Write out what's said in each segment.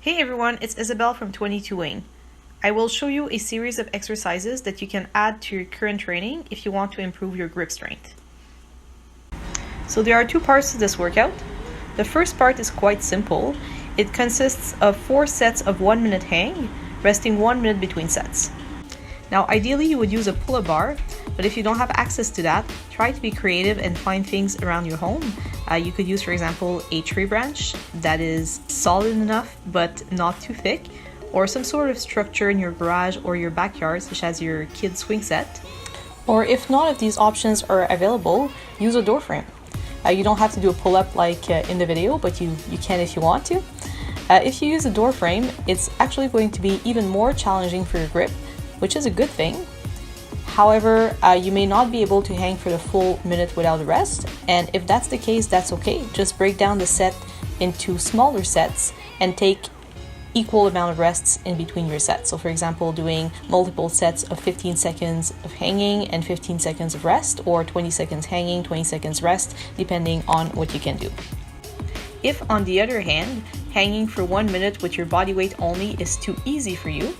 Hey everyone, it's Isabel from 22 Wing. I will show you a series of exercises that you can add to your current training if you want to improve your grip strength. So there are two parts to this workout. The first part is quite simple. It consists of 4 sets of 1 minute hang, resting 1 minute between sets. Now ideally you would use a pull-up bar, but if you don't have access to that, try to be creative and find things around your home. You could use, for example, a tree branch that is solid enough but not too thick, or some sort of structure in your garage or your backyard, such as your kid's swing set. Or if none of these options are available, use a door frame. You don't have to do a pull-up like in the video, but you can if you want to. If you use a door frame, it's actually going to be even more challenging for your grip, which is a good thing. However, you may not be able to hang for the full minute without a rest, and if that's the case, that's okay. Just break down the set into smaller sets and take equal amount of rests in between your sets. So for example, doing multiple sets of 15 seconds of hanging and 15 seconds of rest, or 20 seconds hanging, 20 seconds rest, depending on what you can do. If, on the other hand, hanging for 1 minute with your body weight only is too easy for you,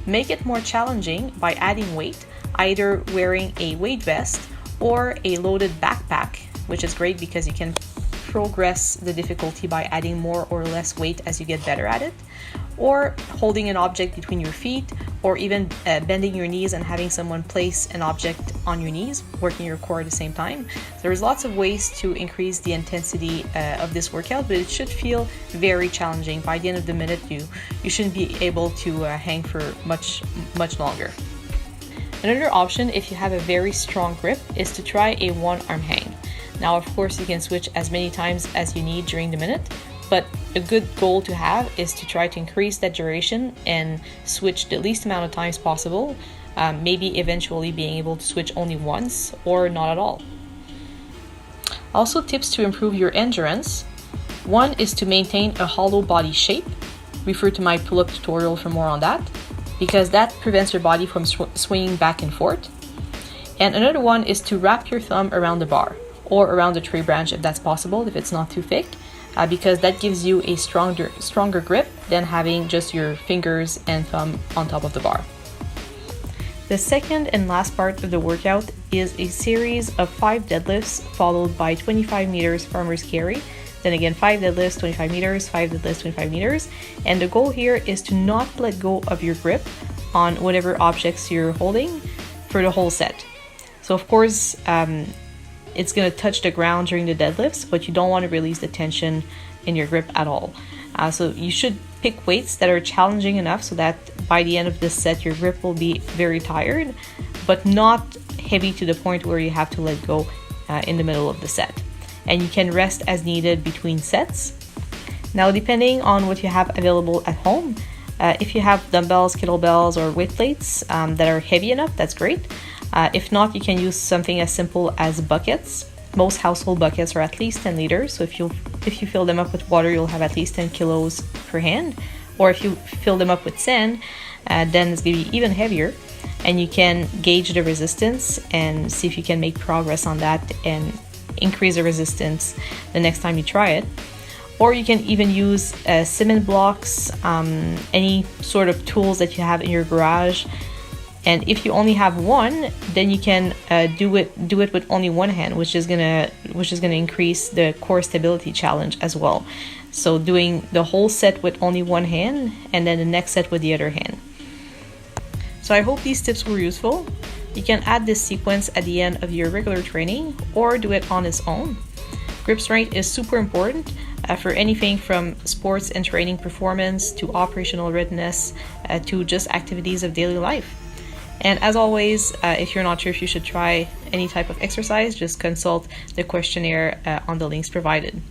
make it more challenging by adding weight, either wearing a weight vest or a loaded backpack, which is great because you can progress the difficulty by adding more or less weight as you get better at it, or holding an object between your feet, or even bending your knees and having someone place an object on your knees, working your core at the same time. There's lots of ways to increase the intensity of this workout, but it should feel very challenging. By the end of the minute, you shouldn't be able to hang for much longer. Another option, if you have a very strong grip, is to try a one-arm hang. Now, of course, you can switch as many times as you need during the minute, but a good goal to have is to try to increase that duration and switch the least amount of times possible, maybe eventually being able to switch only once or not at all. Also, tips to improve your endurance. One is to maintain a hollow body shape. Refer to my pull-up tutorial for more on that, because that prevents your body from swinging back and forth. And another one is to wrap your thumb around the bar or around the tree branch if that's possible, if it's not too thick, because that gives you a stronger grip than having just your fingers and thumb on top of the bar. The second and last part of the workout is a series of 5 deadlifts followed by 25 meters farmer's carry. Then again, 5 deadlifts, 25 meters, 5 deadlifts, 25 meters. And the goal here is to not let go of your grip on whatever objects you're holding for the whole set. So of course, it's going to touch the ground during the deadlifts, but you don't want to release the tension in your grip at all. So you should pick weights that are challenging enough so that by the end of this set, your grip will be very tired, but not heavy to the point where you have to let go in the middle of the set. And you can rest as needed between sets. Now, depending on what you have available at home, if you have dumbbells, kettlebells, or weight plates that are heavy enough, that's great. If not, you can use something as simple as buckets. Most household buckets are at least 10 liters, so if you fill them up with water, you'll have at least 10 kilos per hand. Or if you fill them up with sand, then it's going to be even heavier. And you can gauge the resistance and see if you can make progress on that and increase the resistance the next time you try it. Or you can even use cement blocks, any sort of tools that you have in your garage. And if you only have one, then you can do it with only one hand, which is gonna increase the core stability challenge as well. So doing the whole set with only one hand and then the next set with the other hand. So I hope these tips were useful. You can add this sequence at the end of your regular training or do it on its own. Grip strength is super important for anything from sports and training performance to operational readiness to just activities of daily life. And as always, if you're not sure if you should try any type of exercise, just consult the questionnaire on the links provided.